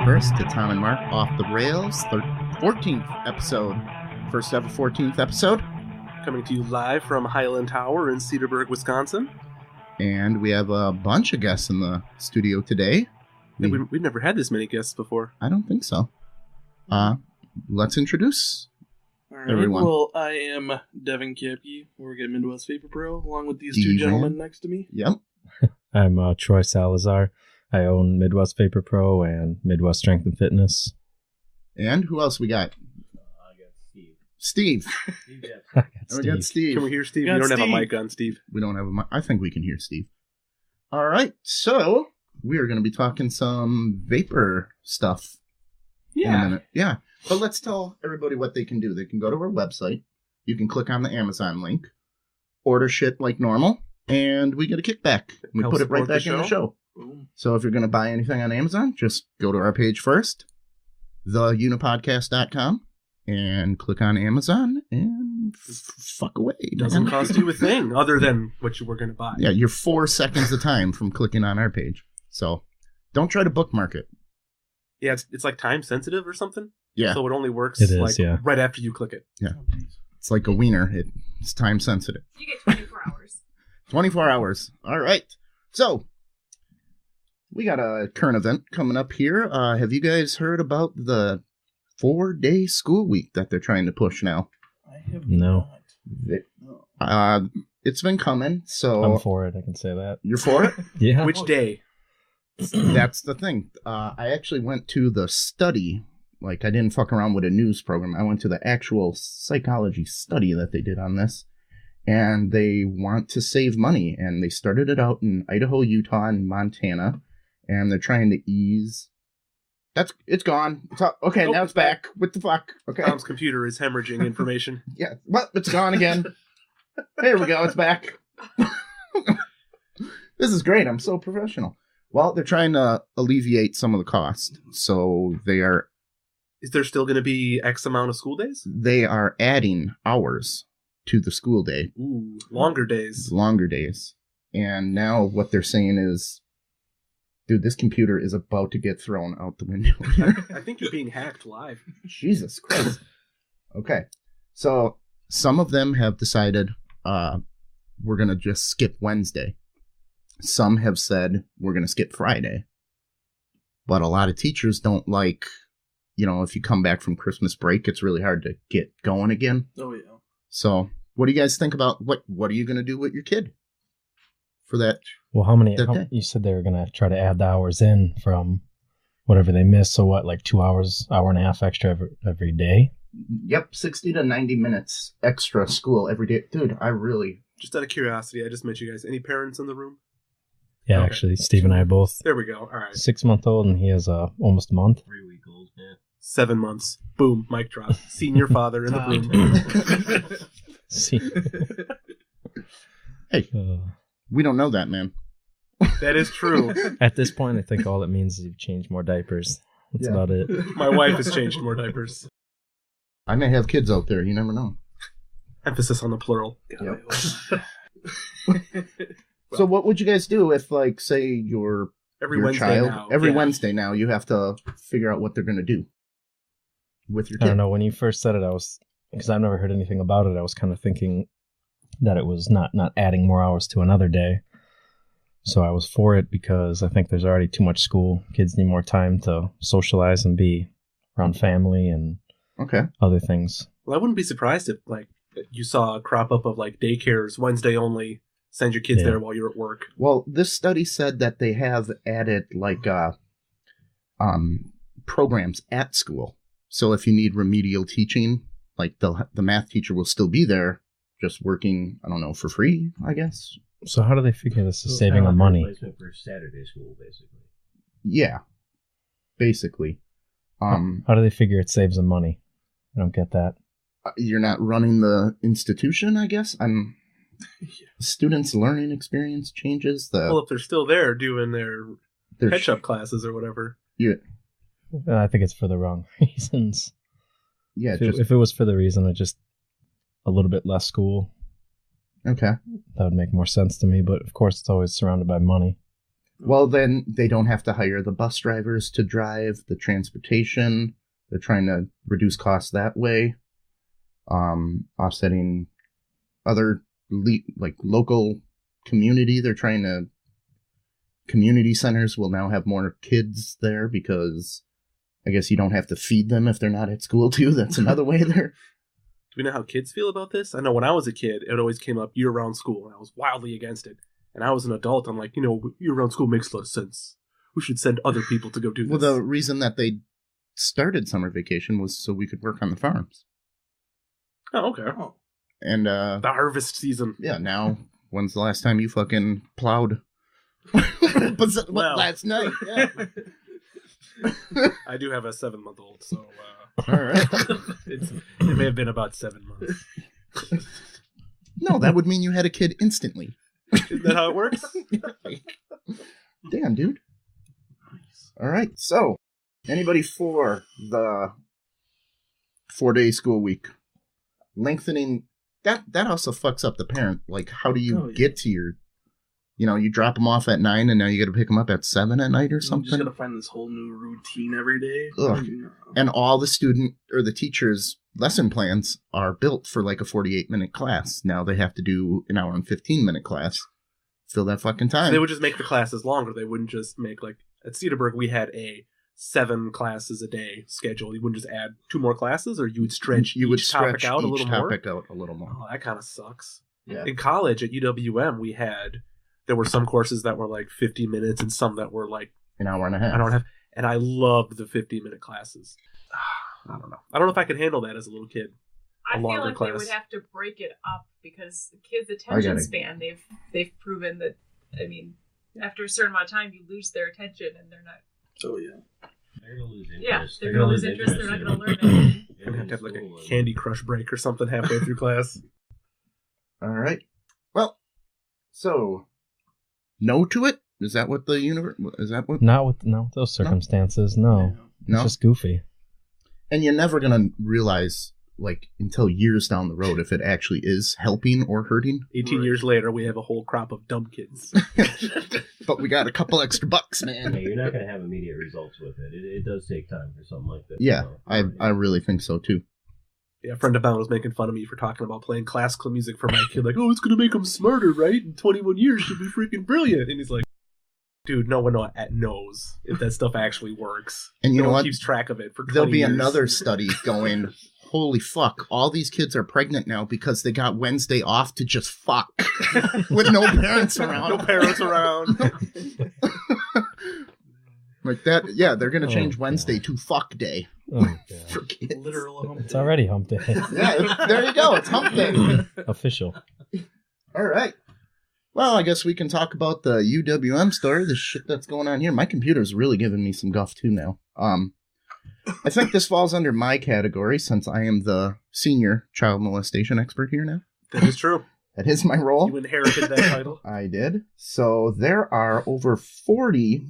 Vapers to Tom and Mark Off the Rails, 14th episode. First ever 14th episode. Coming to you live from Highland Tower in Cedarburg, Wisconsin. And we have a bunch of guests in the studio today. We've never had this many guests before. I don't think so. Let's introduce everyone. Well, I am Devan Kapke. We're at Midwest Vaper Pro, along with these Devan. two gentlemen next to me. Yep. I'm Troy Salazar. I own Midwest Vaper Pro and Midwest Strength and Fitness. And who else we got? I got Steve. Steve. And we got Steve. Can we hear Steve? We You got don't have a Steve. mic on, Steve. We don't have a mic. I think we can hear Steve. All right. So we are going to be talking some vapor stuff in a minute. Yeah. But let's tell everybody what they can do. They can go to our website. You can click on the Amazon link, order shit like normal, and we get a kickback. We Help put it right support the back in the show. Boom. So if you're going to buy anything on Amazon, just go to our page first, theunipodcast.com, and click on Amazon and fuck away. It doesn't man. cost you a thing other than what you were going to buy. Yeah, you're 4 seconds of time from clicking on our page. So don't try to bookmark it. Yeah, it's like time sensitive or something. Yeah. So it only works It is, yeah. right after you click it. It's like a wiener. It's time sensitive. You get 24 hours. 24 hours. All right. So we got a current event coming up here. Have you guys heard about the 4-day school week that they're trying to push now? I have No. not. It's been coming, so I'm for it, I can say that. you're for it? Yeah. Which day? That's the thing. I actually went to the study. Like, I didn't fuck around with a news program. I went to the actual psychology study that they did on this. And they want to save money. And they started it out in Idaho, Utah, and Montana. And they're trying to ease... It's gone. Okay, Nope, now it's back. What the fuck? Okay. Tom's computer is hemorrhaging information. Yeah, well, it's gone again. There we go, it's back. This is great. I'm so professional. Well, they're trying to alleviate some of the cost. So Is there still going to be X amount of school days? they are adding hours to the school day. Ooh, longer days. Longer days. And now what they're saying is, dude, this computer is about to get thrown out the window. I think you're being hacked live. Jesus Christ. Okay. So some of them have decided we're going to just skip Wednesday. Some have said we're going to skip Friday. But a lot of teachers don't like, if you come back from Christmas break, it's really hard to get going again. Oh, yeah. So what do you guys think about what are you going to do with your kid for that? Well, you said they were going to try to add the hours in from whatever they missed. So what, like 2 hours, hour and a half extra every day? Yep, 60 to 90 minutes extra school every day. Dude, Just out of curiosity, I just met you guys. Any parents in the room? Yeah, Okay. actually, Steve and I are both There we go. All right. 6-month-old, and he has almost a month. 3-week-old, yeah. 7 months. Boom. Mic drop. Senior father in the room. See, Hey, we don't know that, man. That is true. at this point, I think all it means is you've changed more diapers. That's Yeah. about it. My wife has changed more diapers. I may have kids out there. You never know. Emphasis on the plural. So what would you guys do if, like, say your Every Wednesday child, now. every Yeah. Wednesday now, you have to figure out what they're going to do with your I kid? don't know. When you first said it, because I've never heard anything about it, I was kind of thinking that it was not adding more hours to another day. So I was for it because I think there's already too much school. Kids need more time to socialize and be around family and Okay. other things. Well, I wouldn't be surprised if, you saw a crop up of, daycares, Wednesday only, send your kids Yeah. there while you're at work. Well, this study said that they have added, programs at school. So if you need remedial teaching, the math teacher will still be there, just working, I don't know, for free, I guess. So how do they figure this is So saving it's them kinda like a money? replacement for Saturday school, basically. Yeah. Basically. How do they figure it saves them money? I don't get that. You're not running the institution, I guess. Students' learning experience changes. Well, if they're still there doing their Their catch-up classes or whatever. I think it's for the wrong reasons. Yeah, If it was for the reason of just a little bit less school, okay. that would make more sense to me. But of course, it's always surrounded by money. Well, then they don't have to hire the bus drivers to drive the transportation. They're trying to reduce costs that way. Offsetting other local community. They're trying to... Community centers will now have more kids there because I guess you don't have to feed them if they're not at school too. That's another way there. Do we know how kids feel about this? I know when I was a kid, it always came up year-round school, and I was wildly against it. And I was an adult, I'm like, year-round school makes a lot of sense. We should send other people to go do this. Well, the reason that they started summer vacation was so we could work on the farms. Oh, okay. And the harvest season. Yeah, now, when's the last time you fucking plowed? Last night, yeah. I do have a 7-month-old, so all right. it may have been about 7 months. No, that would mean you had a kid instantly. Is that how it works? Damn, dude. All right, so anybody for the 4-day school week? Lengthening, that also fucks up the parent. Like, how do you get to your... you drop them off at 9 and now you got to pick them up at 7 at night or something. You just got to find this whole new routine every day. Ugh. And all the student or the teacher's lesson plans are built for like a 48-minute class. Now they have to do an hour and 15-minute class. Fill that fucking time. So they would just make the classes longer. They wouldn't just make, like, at Cedarburg, we had a 7 classes a day schedule. You wouldn't just add 2 more classes, or you would stretch each topic out a little more? Oh, that kind of sucks. Yeah. In college at UWM, there were some courses that were like 50 minutes and some that were like an hour and a half. And I loved the 50-minute classes. I don't know. I don't know if I could handle that as a little kid. I feel like they would have to break it up because the kids' attention span, they've proven that, I mean, after a certain amount of time, you lose their attention and they're not... Oh, yeah. They're going to lose interest. Yeah, they're going to lose interest. They're not going to learn anything. You're going to have like a Candy Crush break or something halfway through class. All right. Well, so... No to it? Is that what the universe... Is that what... Not with those circumstances, no. No? It's just goofy. And you're never going to realize, like, until years down the road if it actually is helping or hurting. 18 years later, we have a whole crop of dumb kids. But we got a couple extra bucks, man. Yeah, you're not going to have immediate results with it. It does take time for something like that. Yeah, I really think so, too. Yeah, a friend of mine was making fun of me for talking about playing classical music for my kid. Like, it's going to make him smarter, right? In 21 years, she'll be freaking brilliant. And he's like, dude, no one knows if that stuff actually works. And you know what? Keeps track of it for 20 There'll be years. another study going, holy fuck, all these kids are pregnant now because they got Wednesday off to just fuck. With no parents around. No parents around. Like that, yeah, they're going to change Wednesday to fuck day. Oh, for kids. Literal hump day. It's already hump day. Yeah, there you go. It's hump day. Official. All right. Well, I guess we can talk about the UWM story, the shit that's going on here. My computer's really giving me some guff too now. I think this falls under my category since I am the senior child molestation expert here now. That is true. That is my role. You inherited that title. I did. So there are over 40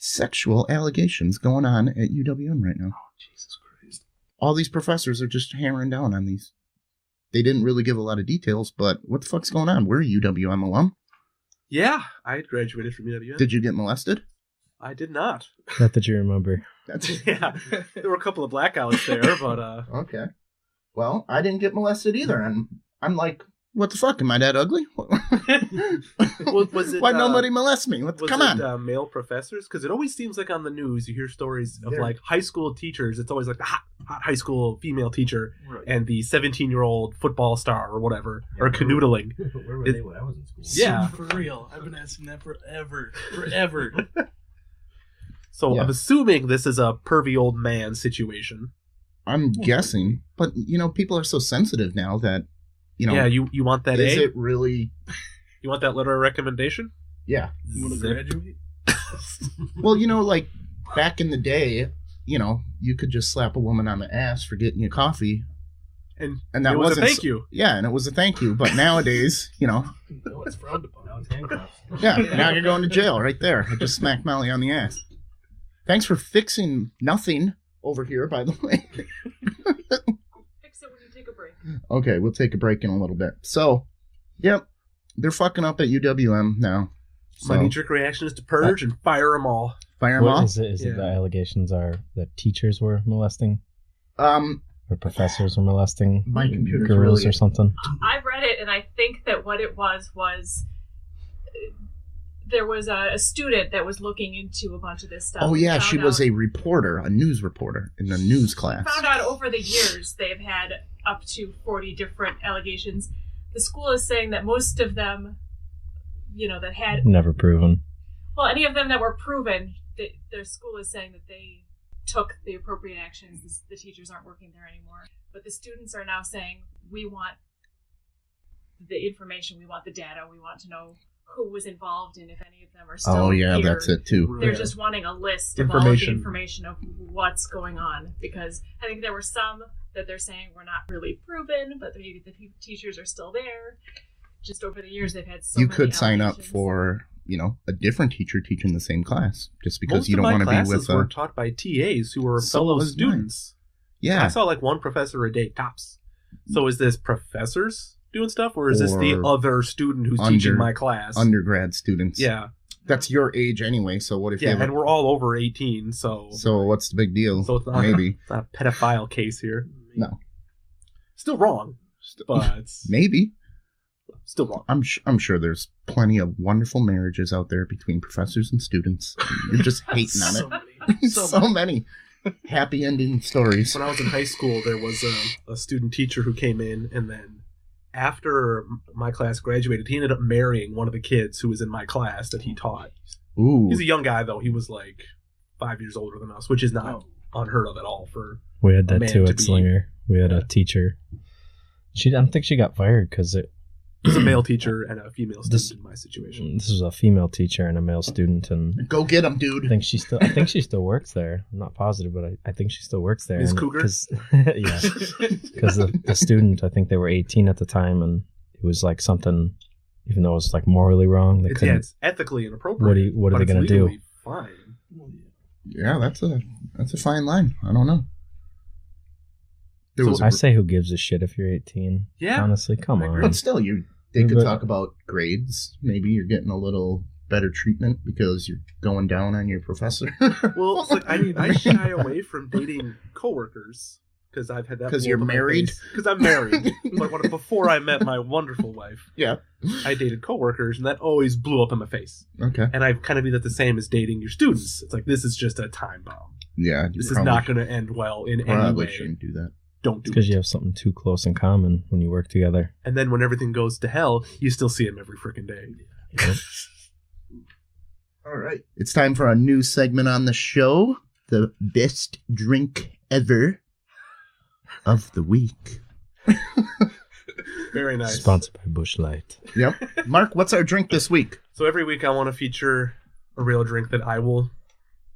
sexual allegations going on at UWM right now. Oh, Jesus Christ. All these professors are just hammering down on these. They didn't really give a lot of details, but what the fuck's going on? We're a UWM alum. Yeah, I had graduated from UWM. Did you get molested? I did not. Not that you remember. Yeah, there were a couple of blackouts there, but... Okay. Well, I didn't get molested either, and I'm like, what the fuck? Am I that ugly? Was it, why nobody molest me? Come on. Male professors? Because it always seems like on the news you hear stories of like high school teachers. It's always like the hot high school female teacher and the 17-year-old football star or whatever, or canoodling. Where were they when I was in school? Yeah. For real. I've been asking that forever. So I'm assuming this is a pervy old man situation. I'm guessing. But, people are so sensitive now that, Yeah, you want that is A? it really... You want that letter of recommendation? Yeah. You want to graduate? Well, like, back in the day, you could just slap a woman on the ass for getting you coffee. And that it was wasn't a thank you. Yeah, and it was a thank you. But nowadays, No, it's frowned upon. Now it's handcuffs. Yeah, now you're going to jail right there. I just smacked Molly on the ass. Thanks for fixing nothing over here, by the way. Fix it when you take a break. Okay, we'll take a break in a little bit. So, yep, they're fucking up at UWM now. My knee-jerk reaction is to purge and fire them all. Fire them all? Is it the allegations are that teachers were molesting? Or professors were molesting My computer's girls really... or something? I read it, and I think that what it was there was a student that was looking into a bunch of this stuff. Oh, yeah, she was a reporter, a news reporter in a news class. Found out over the years they've had up to 40 different allegations. The school is saying that most of them, that had... Never proven. Well, any of them that were proven, their school is saying that they took the appropriate actions. The teachers aren't working there anymore. But the students are now saying, we want the information, we want the data, we want to know who was involved and if any of them are still here. That's it too. They're just wanting a list of all of the information of what's going on, because I think there were some that they're saying were not really proven, but maybe the teachers are still there. Just over the years, they've had so many You could sign up allegations. for, a different teacher teaching the same class, just because Most you don't of want my to be with classes were taught by TAs who were So fellow was students. Yeah. I saw like one professor a day, tops. So is this professors doing stuff, or is this the Or other student who's teaching my class? Undergrad students. Yeah. That's your age anyway, so what if you have and we're all over 18, so... So what's the big deal? So it's not, Maybe. it's not a pedophile case here. No. Still wrong, but... Maybe. Still wrong. I'm sure there's plenty of wonderful marriages out there between professors and students. You're just hating on So it. many. So many happy ending stories. When I was in high school, there was a student teacher who came in, and then after my class graduated, he ended up marrying one of the kids who was in my class that he taught. Ooh. He's a young guy, though. He was like 5 years older than us, which is not unheard of at all for We had a that man too to at be- Slinger. We had a teacher. I don't think she got fired because It's a male teacher and a female student in my situation. this was a female teacher and a male student, and Go get him, dude. I think she still works there. I'm not positive, but I think she still works there. Ms. And Cougar? yeah, because the student, I think they were 18 at the time, and it was like something, even though it was like morally wrong, they couldn't. It's ethically inappropriate. What are they going to do? Fine. Yeah, that's a fine line. I don't know. There So was I say, who gives a shit if you're 18? Yeah. Honestly, come I on. agree. but still, they could But- talk about grades. Maybe you're getting a little better treatment because you're going down on your professor. Well, it's like I shy away from dating coworkers because I've had that. Because you're married? Because I'm married. But before I met my wonderful wife, Yeah. I dated coworkers, and that always blew up in my face. Okay. And I kind of view that the same as dating your students. It's like, this is just a time bomb. Yeah. This is not going to end well in any Probably way. shouldn't do that. Don't do Because it. you have something too close in common when you work together. And then when everything goes to hell, you still see him every freaking day. All right. It's time for a new segment on the show. The best drink ever of the week. Very nice. Sponsored by Busch Light. Yep. Mark, what's our drink this week? So every week I want to feature a real drink that I will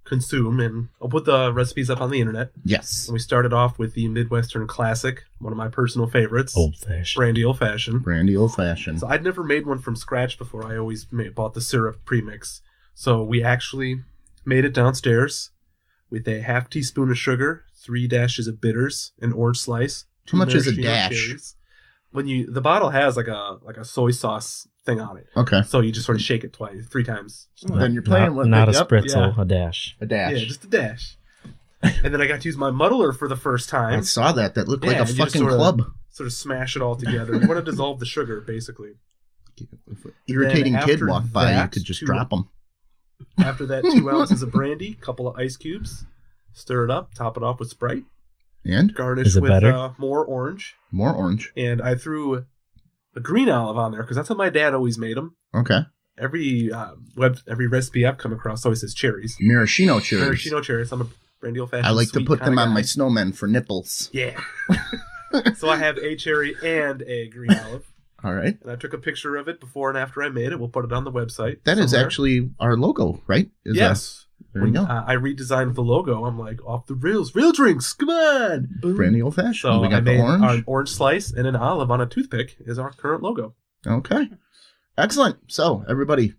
consume, and I'll put the recipes up on the internet. Yes. And we started off with the Midwestern Classic, one of my personal favorites, Old fashioned. Brandy Old Fashioned. Brandy old fashioned. So I'd never made one from scratch before. I always bought the syrup premix. So we actually made it downstairs with a half teaspoon of sugar, 3 dashes of bitters, an orange slice. How much is a maraschino dash? cherries. When the bottle has like a soy sauce thing on it. Okay. So you just sort of shake it 3 times. Then you're playing with not it. a Yep. spritzel, Yeah. a dash. A dash. Yeah, just a dash. And then I got to use my muddler for the first I time. saw that. That looked like Yeah, a and you just fucking sorta- club. Sort of smash it all together. You want to dissolve the sugar, basically. If an irritating Then kid after walked by, you that, could just 2 drop them. After that, 2 ounces of brandy, couple of ice cubes. Stir it up, top it off with Sprite. And Garnish Is it with better? more orange. more orange. And I threw a green olive on there because that's how my dad always made them. Okay. Every recipe I've come across always says cherries. Maraschino cherries. Maraschino cherries. I'm a brandy old fashioned. I like to put them on my snowmen for nipples. Yeah. So I have a cherry and a green olive. All right. And I took a picture of it before and after I made it. We'll put it on the website. That is somewhere. actually our logo, right? Is Yes. There you go. I redesigned the logo. I'm like, off the rails. Real drinks. Come on. Boom. Brandy old fashioned. So We I got the made orange. an orange slice and an olive on a toothpick is our current logo. Okay. Excellent. So, everybody,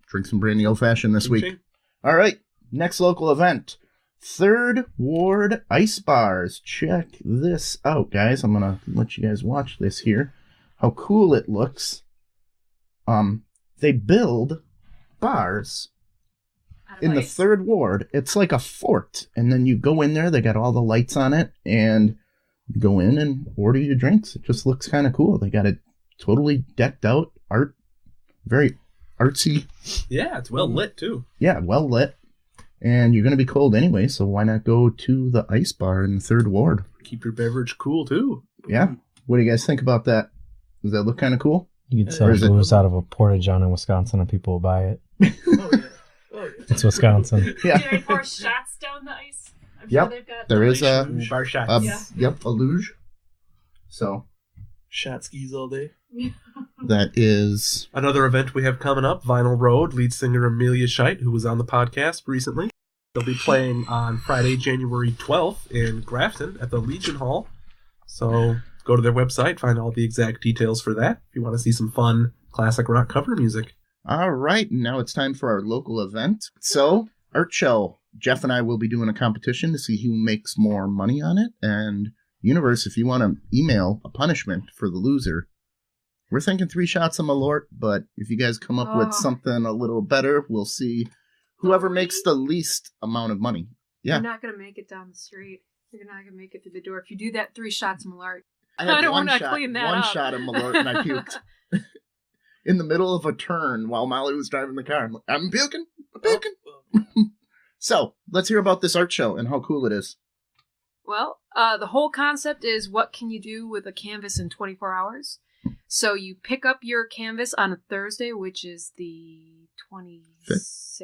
drink some brandy old fashioned this week. Ching. All right. Next local event. Third Ward Ice Bars. Check this out, guys. I'm going to let you guys watch this here. How cool it looks. They build bars Out of in the ice. 3rd ward. It's like a fort. And then you go in there, they got all the lights on it, and you go in and order your drinks. It just looks kind of cool. They got it totally decked out, very artsy. Yeah, it's well lit too. Yeah, well lit. And you're going to be cold anyway, so why not go to the ice bar in the 3rd ward? Keep your beverage cool too. Yeah. What do you guys think about that? Does that look kind of cool? You could sell Or is it- booze out of a porta-john in Wisconsin and people will buy it. Oh, yeah. Oh, yeah. It's Wisconsin. Yeah. Do they pour shots down the ice? I'm Yep, sure they've got there is a, Ooh, bar shots. a luge. So Shot skis all day. that is Another event we have coming up, Vinyl Road, lead singer Amelia Scheidt, who was on the podcast recently. They'll be playing on Friday, January 12th in Grafton at the Legion Hall. So go to their website, find all the exact details for that if you want to see some fun classic rock cover music. all right. Now it's time for our local event. So, art show. Jeff and I will be doing a competition to see who makes more money on it. And Universe, if you want to email a punishment for the loser, we're thinking 3 shots of Malort, but if you guys come up with something a little better, we'll see whoever makes the least amount of money. Yeah. You're not going to make it down the street. You're not going to make it through the door. If you do that, 3 shots of Malart. I had I don't one wanna shot, clean that one up. shot of Malort and I puked. In the middle of a turn while Molly was driving the car. I'm like, I'm puking. So, let's hear about this art show and how cool it is. Well, the whole concept is what can you do with a canvas in 24 hours? So you pick up your canvas on a Thursday, which is the 25th.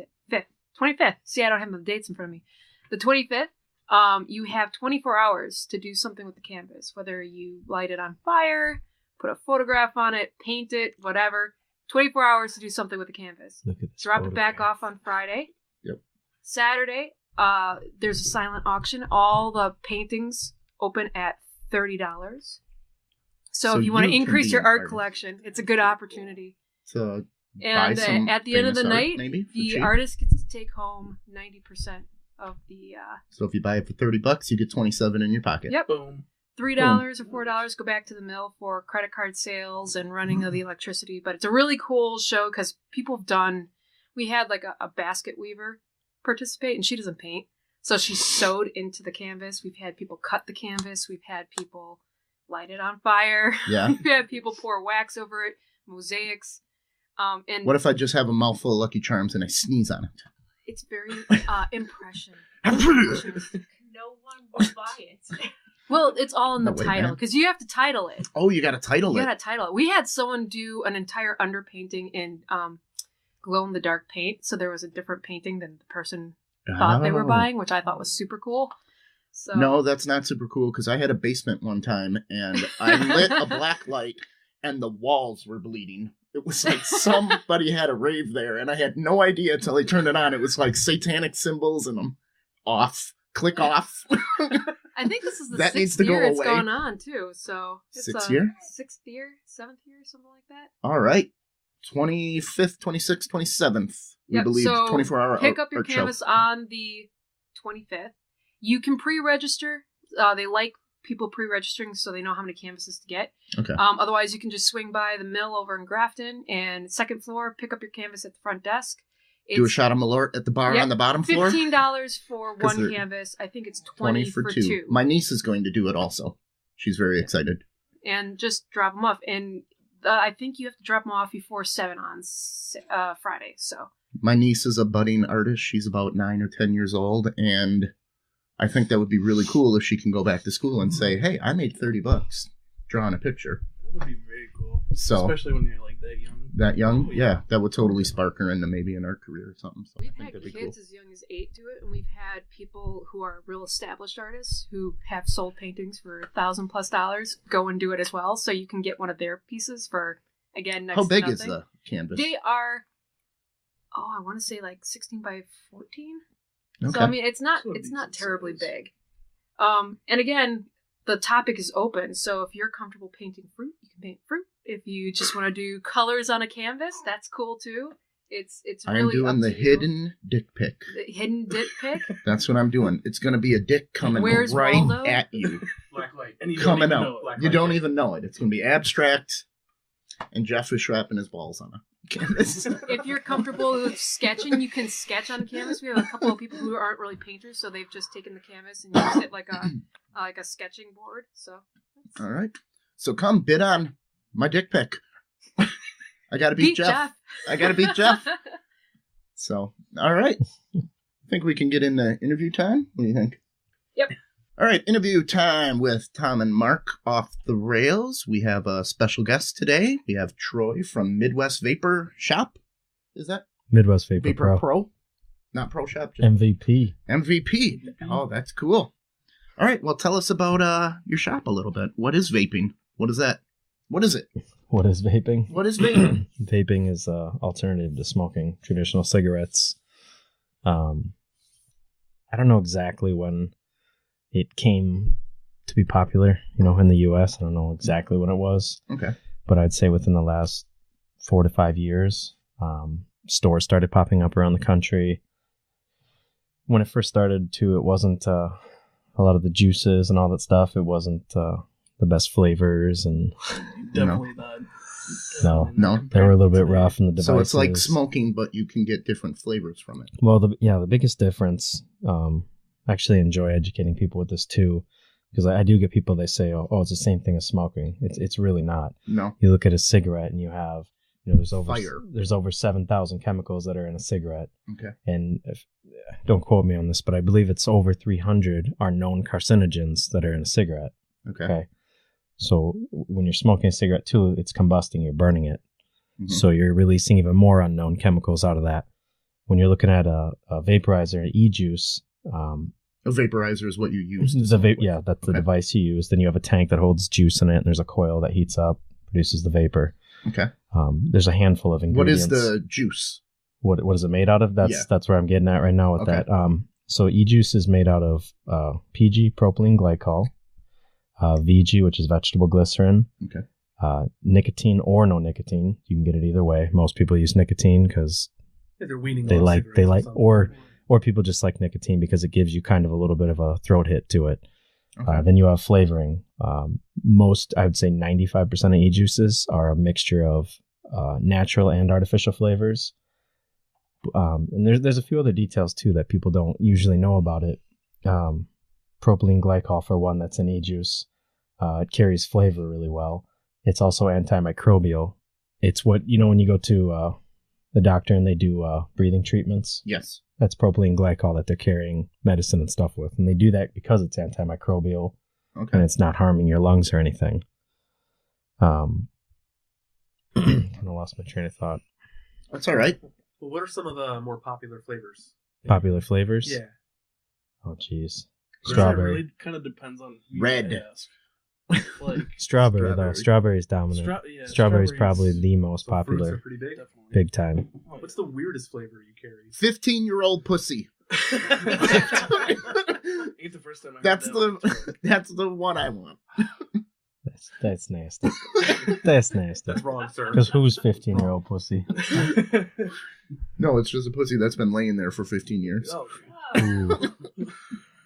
See, I don't have the dates in front of me. The 25th, you have 24 hours to do something with the canvas, whether you light it on fire, put a photograph on it, paint it, whatever. 24 hours to do something with the canvas. Look at this Drop it back photograph. off on Friday. Yep. Saturday, there's a silent auction. All the paintings open at $30. So if you want to you can increase be your an art artist. collection, it's a good opportunity. So, buy And some at the end of the famous art, night, maybe, for the cheap. artist gets to take home 90% of the So if you buy it for $30, you get 27 in your pocket. Yep. Boom. $3 or $4 go back to the mill for credit card sales and running of the electricity. But it's a really cool show because people have done. We had like a basket weaver participate, and she doesn't paint, so she sewed into the canvas. We've had people cut the canvas. We've had people light it on fire. Yeah. We've had people pour wax over it, mosaics. And What if I just have a mouthful of Lucky Charms and I sneeze on it? it's very impression. No one will buy it. Well, it's all in the No way, title man. because you have to title it. Oh, you got to title You it. gotta title it. We had someone do an entire underpainting in glow in the dark paint, so there was a different painting than the person thought they were Oh. buying, which I thought was super cool. So No, that's not super cool because I had a basement one time and I lit a black light and the walls were bleeding. It was like somebody had a rave there and I had no idea until I turned it on. It was like satanic symbols and I'm off. Click off. I think this is the That needs sixth to go year it's away. going on too. So it's Sixth year? 6th year, 7th year, something like that. All right. 25th, 26th, 27th. We Yep, believe so 24-hour pick up your art show. canvas on the 25th. You can pre-register. They like people pre-registering so they know how many canvases to get. Okay. Otherwise, you can just swing by the mill over in Grafton and second floor, pick up your canvas at the front desk. Do a shot of Malort at the bar Yep, on the bottom floor. $15 for 'Cause one they're canvas. I think it's 20 for two. two. My niece is going to do it also. She's very excited. And just drop them off. And I think you have to drop them off before 7 on Friday. So My niece is a budding artist. She's about 9 or 10 years old, and I think that would be really cool if she can go back to school and say, "Hey, I made $30 drawing a picture." That would be very cool. So Especially when you're like that young. that young, Oh, yeah, that would totally spark her into maybe an art career or something. So we've I think had that'd be kids cool. as young as 8 do it, and we've had people who are real established artists who have sold paintings for $1,000+ go and do it as well. So you can get one of their pieces for, again, next How to big is nothing. the canvas? They are, I want to say like 16 by 14. Okay. So I mean, it's not So it's not decent terribly size. big. And again, the topic is open. So if you're comfortable painting fruit, you can paint fruit. If you just want to do colors on a canvas, that's cool too. It's really I'm doing up the to you. hidden dick pic. The hidden dick pic. That's what I'm doing. It's going to be a dick coming Where's right Waldo? at you. Black light. And you Coming don't even out. know it. Black You light. don't even know it. It's going to be abstract, and Jeff is strapping his balls on it. Canvas. If you're comfortable with sketching, you can sketch on canvas. We have a couple of people who aren't really painters, so they've just taken the canvas and used it like a sketching board. So. All right. So come bid on my dick pic. I gotta beat Jeff. I gotta beat Jeff. So, all right. I think we can get into interview time. What do you think? Yep. All right, interview time with Tom and Mark off the rails. We have a special guest today. We have Troy from Midwest Vapor Shop. Is that? Midwest Vapor, Vapor Pro. Not Pro Shop. Just MVP. MVP. Oh, that's cool. All right, well, tell us about your shop a little bit. What is vaping? What is that? What is it? What is vaping? What is vaping? Vaping is an alternative to smoking traditional cigarettes. I don't know exactly when it came to be popular, in the U.S. I don't know exactly when it was. Okay. But I'd say within the last 4 to 5 years, stores started popping up around the country. When it first started, too, it wasn't a lot of the juices and all that stuff. It wasn't the best flavors and Definitely not. No. They were a little bit rough in the devices. So it's like smoking, but you can get different flavors from it. Well, the biggest difference, I actually enjoy educating people with this too, because I do get people, they say, oh, it's the same thing as smoking. It's really not. No. You look at a cigarette and you have, there's over 7,000 chemicals that are in a cigarette. Okay. And don't quote me on this, but I believe it's over 300 are known carcinogens that are in a cigarette. Okay. So when you're smoking a cigarette too, it's combusting, you're burning it. Mm-hmm. So you're releasing even more unknown chemicals out of that. When you're looking at a vaporizer, an e-juice. A vaporizer is what you use. That's the device you use. Then you have a tank that holds juice in it, and there's a coil that heats up, produces the vapor. Okay. There's a handful of ingredients. What is the juice? What is it made out of? That's where I'm getting at right now with that. So e-juice is made out of PG, propylene glycol, VG, which is vegetable glycerin, nicotine or no nicotine. You can get it either way. Most people use nicotine because they like or people just like nicotine because it gives you kind of a little bit of a throat hit to it. Okay. Then you have flavoring. Most, I would say 95% of e-juices are a mixture of natural and artificial flavors. And there's a few other details too that people don't usually know about it. Propylene glycol, for one, that's an e-juice. It carries flavor really well. It's also antimicrobial. It's what, when you go to the doctor and they do breathing treatments. Yes. That's propylene glycol that they're carrying medicine and stuff with. And they do that because it's antimicrobial and it's not harming your lungs or anything. Kind of lost my train of thought. That's all right. Well, what are some of the more popular flavors? Popular flavors? Yeah. Oh, jeez. Strawberry. It really kind of depends on who red. You ask. Like strawberry, though. Strawberry is dominant. Strawberry is probably the most popular. Fruits are pretty big. Definitely. Big time. What's the weirdest flavor you carry? 15-year-old pussy. Ain't the first time I That's the one I want. That's nasty. That's nasty. That's wrong, sir. Because who's 15-year-old pussy? No, it's just a pussy that's been laying there for 15 years. Oh.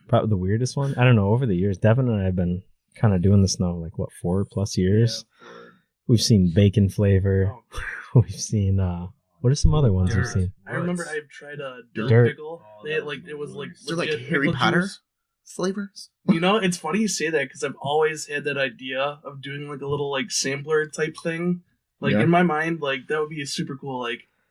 Probably the weirdest one. I don't know. Over the years, Devin and I have been kind of doing this now, 4+ years. Yeah, we've seen bacon flavor. Oh. We've seen what are some other ones we've seen? I remember I've tried a dirt pickle. It was like is there like Harry Potter juice flavors? It's funny you say that because I've always had that idea of doing like a little sampler type thing. In my mind, that would be super cool.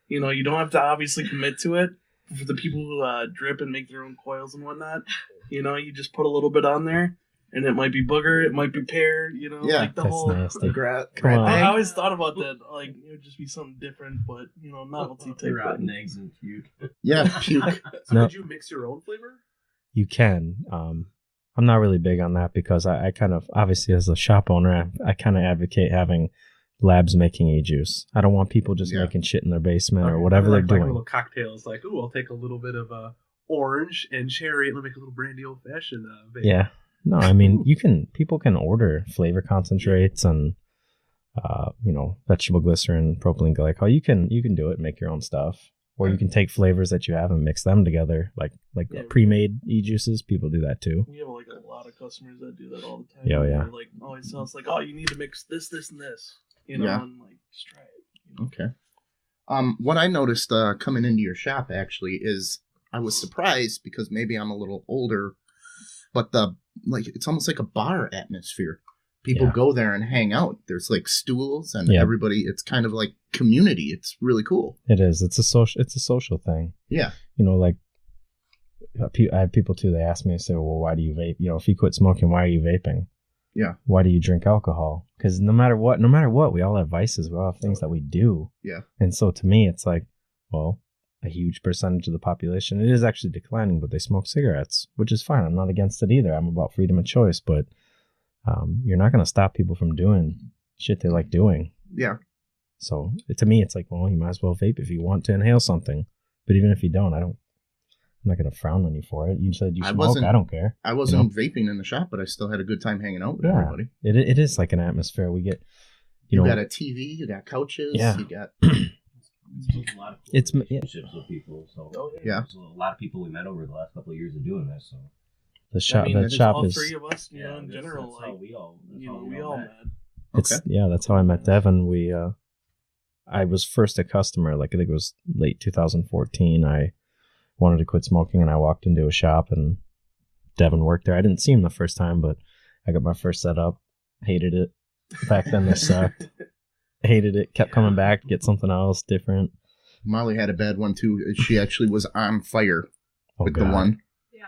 You don't have to obviously commit to it. For the people who drip and make their own coils and whatnot, you just put a little bit on there. And it might be booger, it might be pear, the that's whole. Nasty. I always thought about that, it would just be something different, but novelty type. Rotten eggs and puke. Yeah, puke. So did you mix your own flavor? You can. I'm not really big on that because I kind of, obviously as a shop owner, I kind of advocate having labs making e-juice. I don't want people just making shit in their basement or whatever they're doing. Little cocktails, I'll take a little bit of orange and cherry and make a little brandy old fashioned. Yeah. No, I mean, people can order flavor concentrates and, vegetable glycerin, propylene glycol. You can do it, make your own stuff. Or you can take flavors that you have and mix them together, like pre-made e-juices. People do that too. We have a lot of customers that do that all the time. Yeah. Always tell us you need to mix this, and this. And just try it. Okay. What I noticed coming into your shop actually is I was surprised because maybe I'm a little older, but it's almost like a bar atmosphere. People go there and hang out. There's like stools and everybody. It's kind of like community. It's really cool. It is. It's a social thing. Yeah. You know, like I have people too. They ask me, I say, well, why do you vape? You know, if you quit smoking, why are you vaping? Yeah. Why do you drink alcohol? Because no matter what, we all have vices. We all have things that we do. Yeah. And so to me, it's like, well, a huge percentage of the population, it is actually declining, but they smoke cigarettes, which is fine. I'm not against it either. I'm about freedom of choice, but you're not going to stop people from doing shit they like doing. Yeah. So to me, it's like, well, you might as well vape if you want to inhale something. But even if you don't, I'm not going to frown on you for it. You said you smoke. I don't care. I wasn't vaping in the shop, but I still had a good time hanging out with everybody. It is like an atmosphere. We get, you got a TV, you got couches, you got... a lot of relationships with people. So there's a lot of people we met over the last couple of years of doing this. So the shop, all three of us, in general, that's how we all met. That's how I met Devan. I was first a customer, like I think it was late 2014. I wanted to quit smoking, and I walked into a shop, and Devan worked there. I didn't see him the first time, but I got my first setup. Hated it. Back then, they sucked. Hated it. Kept coming back to get something else different. Molly had a bad one too. She actually was on fire with the one. Yeah.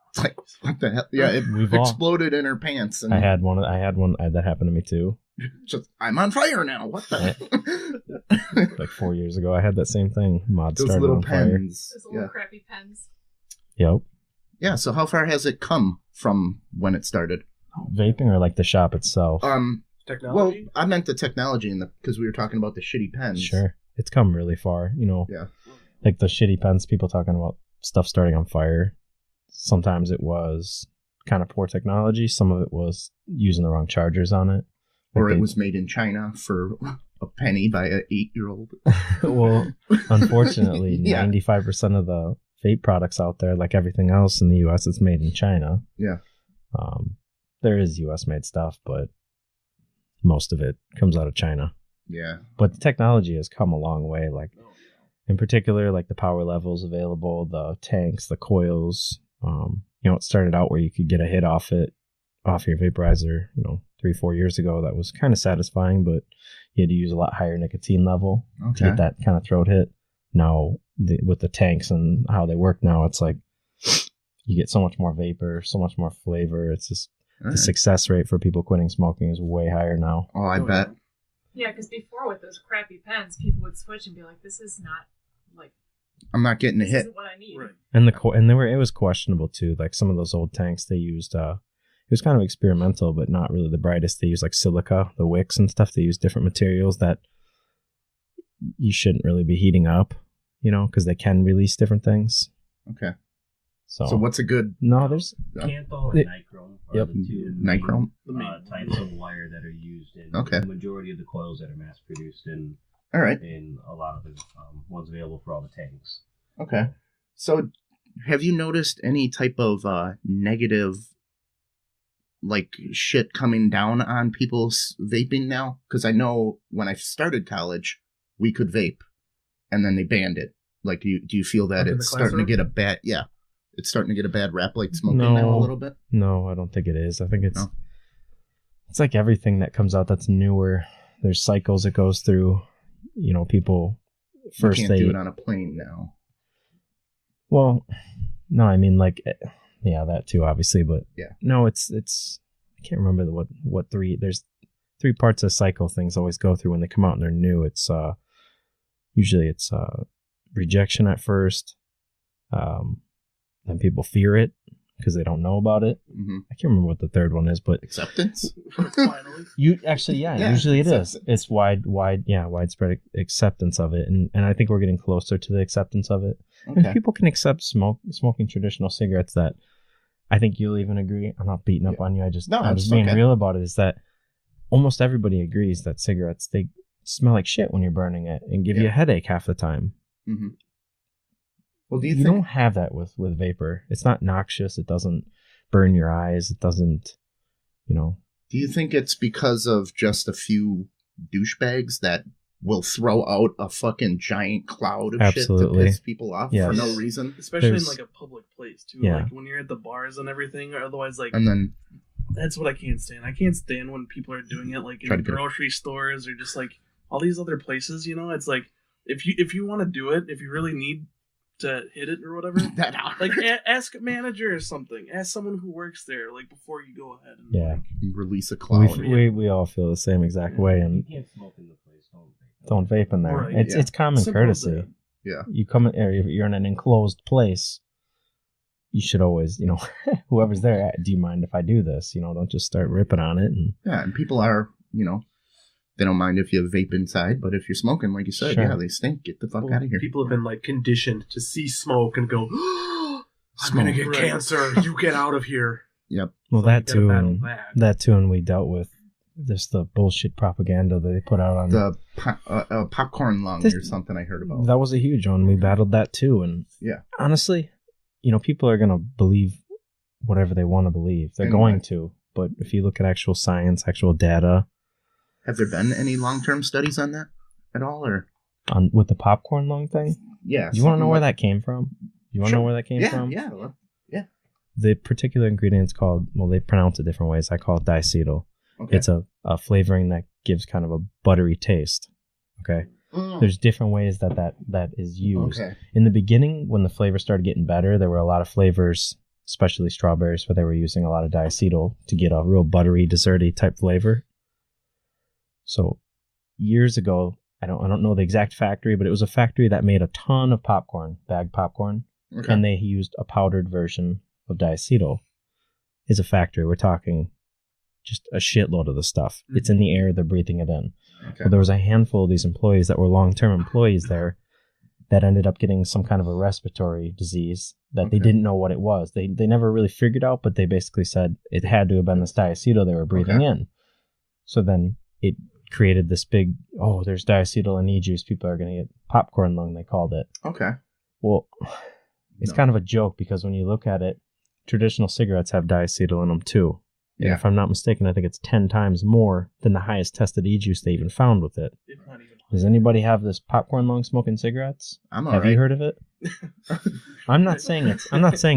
It's like, what the hell? Yeah, it exploded in her pants. And I had one that happened to me too. Just, I'm on fire now. What the? Like 4 years ago, I had that same thing. Mod Those started little on pens. Those little crappy pens. Yep. Yeah. So how far has it come from when it started? Vaping or like the shop itself? Technology? Well, I meant the technology because we were talking about the shitty pens. Sure. It's come really far, Yeah. Like the shitty pens, people talking about stuff starting on fire. Sometimes it was kind of poor technology. Some of it was using the wrong chargers on it. Or it was made in China for a penny by an 8-year-old. Well, unfortunately, 95% of the vape products out there, like everything else in the U.S., it's made in China. Yeah. There is U.S. made stuff, but most of it comes out of China. Yeah. But the technology has come a long way. Like, in particular, like the power levels available, the tanks, the coils. It started out where you could get a hit off your vaporizer, 3-4 years ago. That was kind of satisfying, but you had to use a lot higher nicotine level to get that kind of throat hit. Now, with the tanks and how they work now, it's like you get so much more vapor, so much more flavor. It's just the success rate for people quitting smoking is way higher now. Oh, I bet. Yeah, because before with those crappy pens, people would switch and be like, "This is not like I'm not getting a this hit." isn't what I need." Right. And it was questionable too. Like some of those old tanks they used, it was kind of experimental, but not really the brightest. They used like silica, the wicks and stuff. They used different materials that you shouldn't really be heating up, because they can release different things. Okay. So what's a good? No, there's Cantho and nichrome are the two nichrome types of wire that are used in the majority of the coils that are mass produced in a lot of the ones available for all the tanks. Okay. So have you noticed any type of negative like shit coming down on people's vaping now? Because I know when I started college, we could vape, and then they banned it. Like, do you feel that it's starting to get a bad it's starting to get a bad rap like smoking now a little bit? No, I don't think it is. I think it's like everything that comes out that's newer. There's cycles it goes through. People first you can't do it on a plane now. Well, no, I mean like that too, obviously, but no, it's I can't remember what there's 3 parts of cycle things always go through when they come out and they're new. It's usually it's rejection at first. Then people fear it because they don't know about it. Mm-hmm. I can't remember what the third one is, but acceptance. Finally, usually it is. It's widespread acceptance of it, and I think we're getting closer to the acceptance of it. Okay. And if people can accept smoking traditional cigarettes, that I think you'll even agree. I'm not beating up on you. I'm just being real about it. Is that almost everybody agrees that cigarettes, they smell like shit when you're burning it and give you a headache half the time. Mm-hmm. Well, do you don't have that with vapor. It's not noxious. It doesn't burn your eyes. It doesn't, Do you think it's because of just a few douchebags that will throw out a fucking giant cloud of Absolutely. shit to piss people off Yes. for no reason. Especially There's- in like a public place too. Yeah. Like when you're at the bars and everything, or otherwise like And then that's what I can't stand. I can't stand when people are doing it like in Try to get it. grocery stores or just like all these other places, you know? It's like if you want to do it, if you really need to hit it or whatever, that hard. like ask a manager or something. Ask someone who works there, like before you go ahead and Yeah. Release a cloud. We all feel the same exact way, You and can't smoke in the place. don't vape in there. Right, it's yeah. it's common Simple as courtesy. that. Yeah. You come in, or if you're in an enclosed place, you should always, whoever's there, do you mind if I do this? Don't just start ripping on it. And Yeah, and people are, they don't mind if you vape inside, but if you're smoking, like you said, Sure. yeah, they stink. Get the fuck out of here. People have been like conditioned to see smoke and go, I'm gonna get Right. cancer. You get out of here. Yep. well, So that you gotta too, battle and that. that too, and we dealt with just the bullshit propaganda that they put out on. The popcorn lung This- or something I heard about. That was a huge one. We battled that too, and Yeah. honestly, people are gonna believe whatever they want to believe. They're Anyway. going to. But if you look at actual science, actual data Have there been any long-term studies on that at all, or? on with the popcorn lung thing, Yeah. you want to know where that came from? You want to Sure. know where that came Yeah, from? yeah. Well, The particular ingredient's called, well, they pronounce it different ways. I call it diacetyl. okay. It's a flavoring that gives kind of a buttery taste. Okay. Mm. There's different ways that is used. Okay. In the beginning, when the flavor started getting better, there were a lot of flavors, especially strawberries, where they were using a lot of diacetyl to get a real buttery, desserty type flavor. So years ago, I don't know the exact factory, but it was a factory that made a ton of popcorn, bagged popcorn, Okay. and they used a powdered version of diacetyl. Is a factory. We're talking just a shitload of the stuff. It's in the air. They're breathing it in. Okay. Well, there was a handful of these employees that were long-term employees there that ended up getting some kind of a respiratory disease that they Okay. didn't know what it was. They never really figured out, but they basically said it had to have been this diacetyl they were breathing Okay. in. So then it created this big, there's diacetyl in e-juice. People are going to get popcorn lung, they called it. Okay. Well, it's No. kind of a joke because when you look at it, traditional cigarettes have diacetyl in them too. And Yeah. if I'm not mistaken, I think it's 10 times more than the highest tested e-juice they even found with it. if not even Does anybody have this popcorn lung smoking cigarettes? I'm Have alright. you heard of it? I'm not saying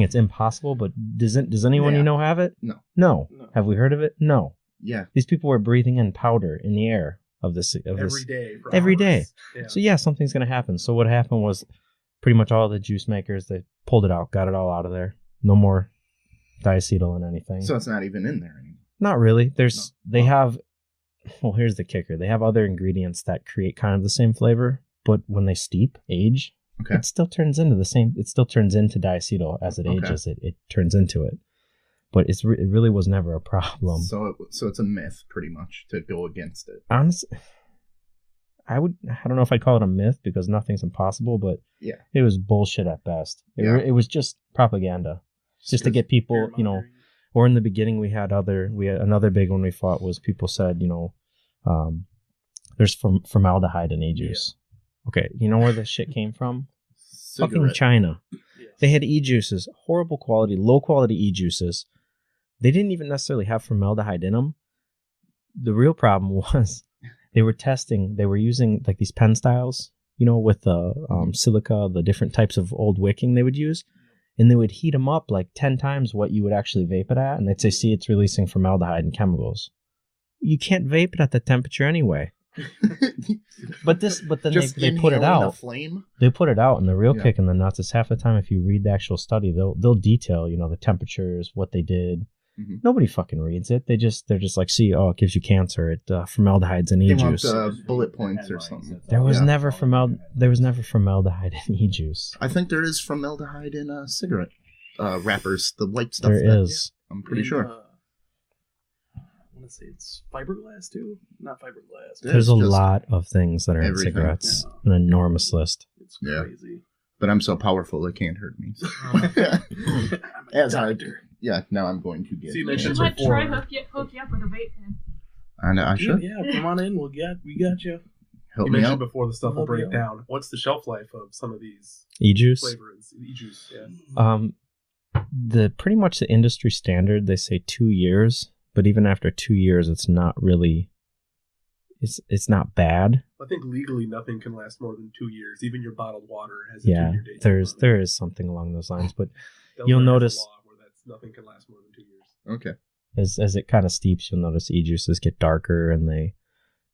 it's impossible, but does anyone Yeah. you know have it? No. No. No. Have we heard of it? No. Yeah. These people were breathing in powder in the air of this Every day. For Every hours. day. Yeah. So yeah, something's gonna happen. So what happened was pretty much all the juice makers, they pulled it out, got it all out of there. No more diacetyl in anything. So it's not even in there anymore. Not really. They Oh. have, well, here's the kicker. They have other ingredients that create kind of the same flavor, but when they age, Okay. it still turns into diacetyl as it Okay. ages. It turns into it. But it really was never a problem. So it's a myth, pretty much, to go against it. Honestly, I don't know if I'd call it a myth because nothing's impossible, but Yeah. it was bullshit at best. Yeah. It was just propaganda. Just to get people, fear-mongering. or in the beginning we had another big one we fought was people said, there's formaldehyde in e-juice. Okay, you know where this shit came from? Fucking Cigarette. China. Yes. They had e-juices, horrible quality, low quality e-juices. They didn't even necessarily have formaldehyde in them. The real problem was they were using like these pen styles, with the silica, the different types of old wicking they would use. And they would heat them up like 10 times what you would actually vape it at. And they'd say, see, it's releasing formaldehyde and chemicals. You can't vape it at that temperature anyway. But then Just they put it inhaling the out. flame. They put it out, and the real Yeah. kick in the nuts is half the time if you read the actual study, they'll detail, the temperatures, what they did. Mhm. Nobody fucking reads it. They're just like, see, it gives you cancer. It formaldehyde's in They want e-juice. bullet points or something. There was Yeah. never formaldehyde in e-juice. I think there is formaldehyde in cigarette wrappers, the white stuff. There is. I'm pretty And, sure. I want to say it's fiberglass too. Not fiberglass. Yeah. There's a It's just lot of things that are in everything, cigarettes. An enormous list. It's Yeah. crazy. But I'm so powerful it can't hurt me. I'm a As I doctor. Yeah, now I'm going to get. So you You mentioned should let before. Troy hook you up with a vape pen. I know. I Yeah, should yeah, come on in. We got you. help You me mentioned out. before the stuff will Help me break out. down. What's the shelf life of some of these E-juice. flavors? E-juice, yeah. The pretty much the industry standard, they say 2 years, but even after 2 years, it's not really. it's not bad. I think legally nothing can last more than 2 years. Even your bottled water has a Yeah, 2-year date. there is something along those lines, but Delaware you'll has a notice law where nothing can last more than 2 years. Okay. as it kind of steeps, you'll notice e-juices get darker, and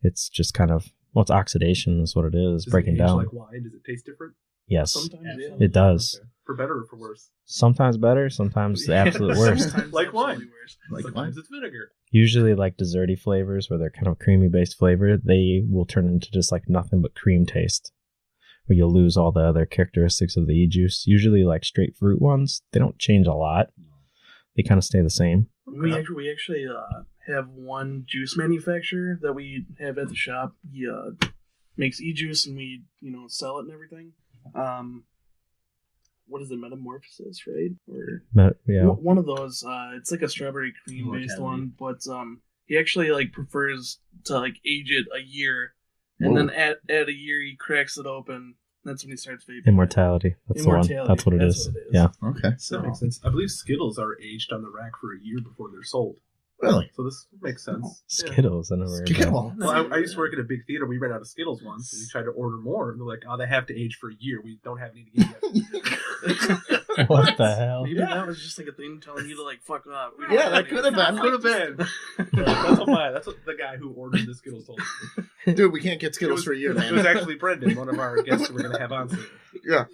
it's just kind of, well, it's oxidation is what it is, Does breaking it age down. like wine? Does it taste different? Yes, Sometimes, yeah. it does. Okay. For better or for worse? Sometimes better, sometimes the absolute worst. Sometimes Like wine. absolutely worse. Like Sometimes it's vinegar. Usually like desserty flavors where they're kind of creamy based flavor, they will turn into just like nothing but cream taste, where you'll lose all the other characteristics of the e-juice. Usually like straight fruit ones, they don't change a lot. They kind of stay the same. We actually have one juice manufacturer that we have at the shop. He makes e-juice, and we sell it and everything. What is it, Metamorphosis, right? Or Yeah. one of those. It's like a strawberry cream based one, but he actually like prefers to like age it a year, and then at a year he cracks it open. That's when he starts vaping. Immortality. That's the one. That's what it is. Yeah. Okay. That makes sense. I believe Skittles are aged on the rack for a year before they're sold. Really? So this makes sense. Skittles. I never heard of that. Skittles. Well, I used to work at a big theater. We ran out of Skittles once, and we tried to order more. And they're like, "Oh, they have to age for a year. We don't have any to give yet." What the hell? Maybe that was just like a thing telling you to like fuck off. We don't Yeah, have that any. could have been. Could have been. That's what the guy who ordered the Skittles told us. Dude, we can't get Skittles for a year, It was man. actually Brendan, one of our guests who we're going to have on soon. Yeah.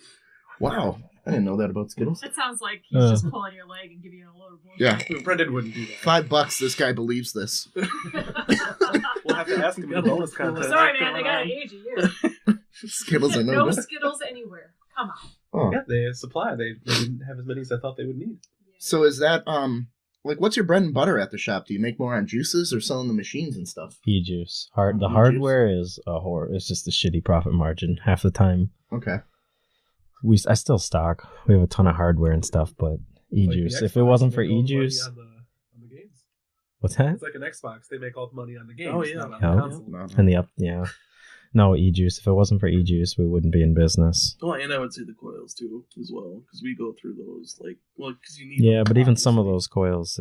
Wow. I didn't know that about Skittles. That sounds like he's just pulling your leg and giving you a load of bullshit. Yeah. Brendan wouldn't do that. $5, this guy believes this. We'll have to ask him in the bonus contest. Sorry, man, they gotta age a year. Skittles are no No good. Skittles anywhere. Come on. Oh. Yeah, they supply. They didn't have as many as I thought they would need. So is that, like, what's your bread and butter at the shop? Do you make more on juices or selling the machines and stuff? E-juice. The E-juice. hardware is a horror. It's just a shitty profit margin half the time. Okay. I still stock. We have a ton of hardware and stuff, but e-juice. Like the If it Xbox, wasn't they for make all the money e-juice, on the games. what's that? It's like an Xbox. They make all the money on the games. Oh, yeah. not on Yeah. the console. No. And yeah. No, e-juice. If it wasn't for e-juice, we wouldn't be in business. Oh, and I would say the coils too, as well, because we go through those because you need. Yeah, but even some of obviously. those coils,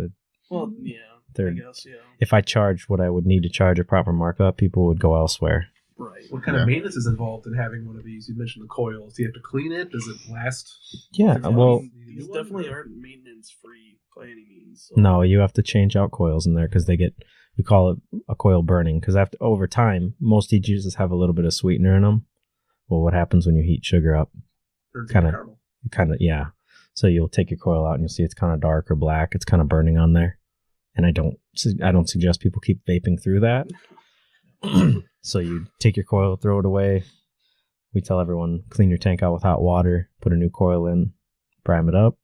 Well, yeah, they're- I guess, yeah. if I charged what I would need to charge a proper markup, people would go elsewhere. Right. What kind of maintenance is involved in having one of these? You mentioned the coils. Do you have to clean it? Does it last? Yeah, well, These definitely aren't maintenance free by any means. So. no, you have to change out coils in there because we call it a coil burning, because over time, most e-juices have a little bit of sweetener in them. Well, what happens when you heat sugar up? Turns Kinda. into caramel. Kind of, yeah. So you'll take your coil out and you'll see it's kind of dark or black. It's kind of burning on there. And I don't suggest people keep vaping through that. So you take your coil, throw it away. We tell everyone, clean your tank out with hot water, put a new coil in, prime it up.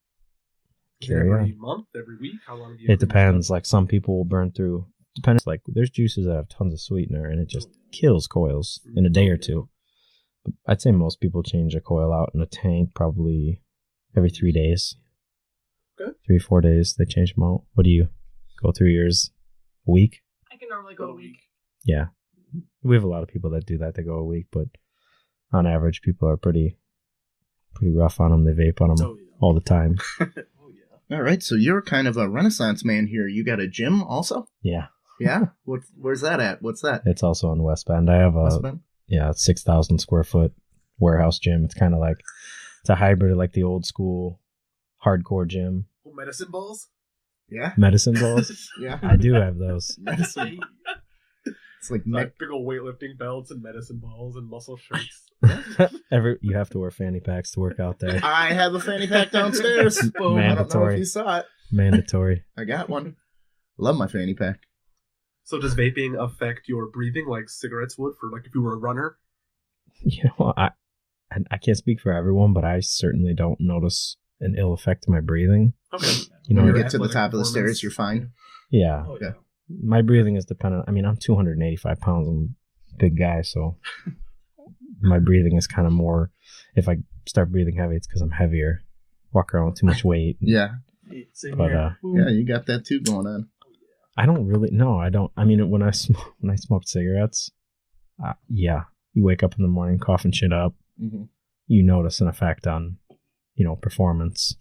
Carry Every on. month, every week? How long do you It depends. Like some people will burn through. Depends. Like there's juices that have tons of sweetener and it just kills coils in a day or two. But I'd say most people change a coil out in a tank probably every 3 days. Okay. 3-4 days they change them out. What do you go through yours? A week? I can normally go a week. Yeah. We have a lot of people that do that. They go a week, but on average, people are pretty rough on them. They vape on them Oh, yeah. all the time. Oh, yeah. All right, so you're kind of a renaissance man here. You got a gym also? Yeah. Yeah? Where's that at? What's that? It's also in West Bend. I have West Bend? a 6,000 square foot warehouse gym. It's kind of like, it's a hybrid of like the old school hardcore gym. Oh, medicine balls? Yeah? Medicine balls. Yeah. I do have those. Medicine. It's like Like big old weightlifting belts and medicine balls and muscle shirts. You have to wear fanny packs to work out there. I have a fanny pack downstairs. Boom. I don't know if Mandatory. you saw it. Mandatory. I got one. Love my fanny pack. So does vaping affect your breathing like cigarettes would for like if you were a runner? You know, I can't speak for everyone, but I certainly don't notice an ill effect to my breathing. Okay. You know, When you your get to the athletic top of the stairs, performance. you're fine. yeah. Oh, yeah. My breathing is dependent. I mean, I'm 285 pounds. I'm a big guy, so my breathing is kind of more. If I start breathing heavy, it's because I'm heavier. Walk around with too much weight. Yeah. Hey, same But, here. Yeah, you got that too going on. I don't really. No, I don't. I mean, when I smoked cigarettes, yeah, you wake up in the morning coughing shit up. Mm-hmm. You notice an effect on, performance.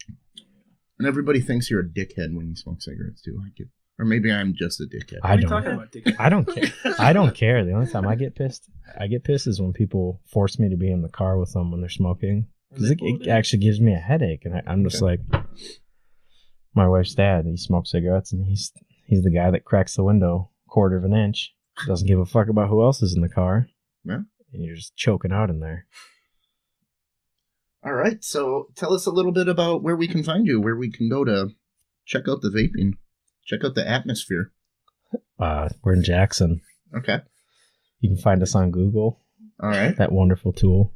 And everybody thinks you're a dickhead when you smoke cigarettes too. Or maybe I'm just a dickhead. I don't care. I don't care. The only time I get pissed is when people force me to be in the car with them when they're smoking. Because it actually gives me a headache. And I'm just like, my wife's dad, he smokes cigarettes, and he's the guy that cracks the window 1/4 of an inch. Doesn't give a fuck about who else is in the car. Yeah. And you're just choking out in there. All right. So tell us a little bit about where we can find you, where we can go to check out the vaping, check out the atmosphere. We're in Jackson. Okay. You can find us on Google. All right. That wonderful tool.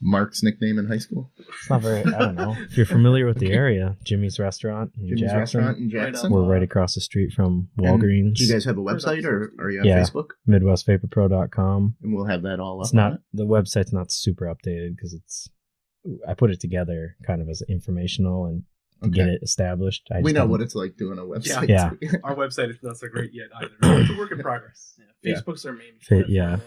Mark's nickname in high school? It's not very, I don't know. If you're familiar with the area, Jimmy's Restaurant in Jackson. We're right across the street from Walgreens. And do you guys have a website, or are you on Facebook? MidwestVaporPro.com. And we'll have that all up. It's not, the website's not super updated because I put it together kind of as informational and to get it established. We know what it's like doing a website. Yeah. Our website is not so great yet either. It's a work in progress. Facebook's our main platform.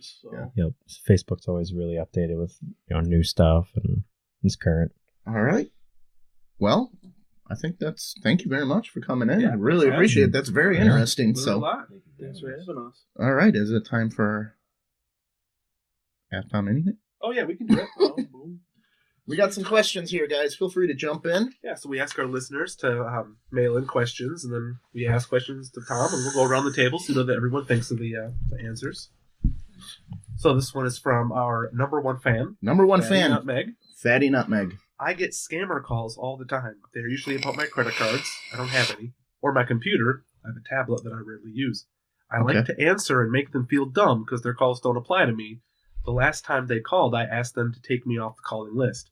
So. Yep. Facebook's always really updated with new stuff and it's current. All right. Well, I think thank you very much for coming in. I really appreciate it. That's very interesting. Thanks for having us. All right. Is it time for Ask Tom Anything? Oh, yeah, we can do it. We got some questions here, guys. Feel free to jump in. Yeah, so we ask our listeners to mail in questions, and then we ask questions to Tom, and we'll go around the table so that everyone thinks of the answers. So this one is from our number one fan. Fatty Nutmeg. I get scammer calls all the time. They're usually about my credit cards. I don't have any. Or my computer. I have a tablet that I rarely use. I like to answer and make them feel dumb because their calls don't apply to me. The last time they called, I asked them to take me off the calling list.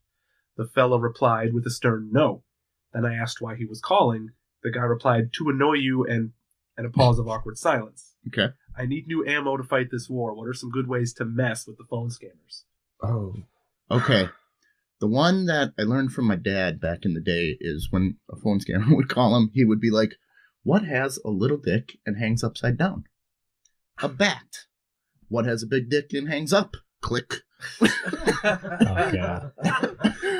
The fellow replied with a stern no. Then I asked why he was calling. The guy replied, to annoy you, and a pause of awkward silence. Okay. I need new ammo to fight this war. What are some good ways to mess with the phone scammers? Oh. Okay. The one that I learned from my dad back in the day is when a phone scammer would call him, he would be like, what has a little dick and hangs upside down? A bat. What has a big dick and hangs up? Click. Oh, God.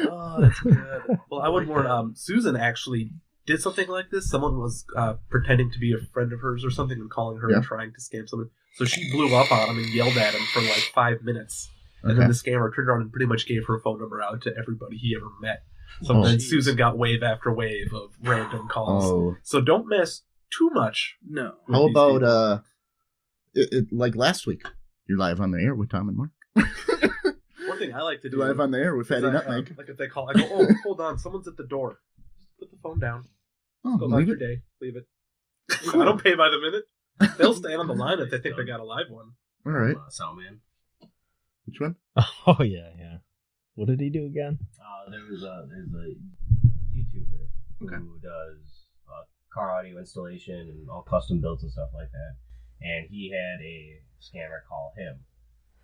Oh, that's good. Well, I would warn, Susan actually did something like this. Someone was pretending to be a friend of hers or something and calling her and trying to scam someone. So she blew up on him and yelled at him for like 5 minutes. And then the scammer turned around and pretty much gave her phone number out to everybody he ever met. So then Susan got wave after wave of random calls. Oh. So don't mess too much. No. How about, like last week, you're live on the air with Tom and Mark. One thing I like to do. Live on the air with Fatty Nutmeg. Like if they call, I go, oh, hold on, someone's at the door. Just put the phone down. Go about your day. Leave it. I don't pay by the minute. They'll stay on the line if they think they got a live one. All right. Soundman. Which one? Oh, yeah. What did he do again? There's a YouTuber who does car audio installation and all custom builds and stuff like that. And he had a scammer call him,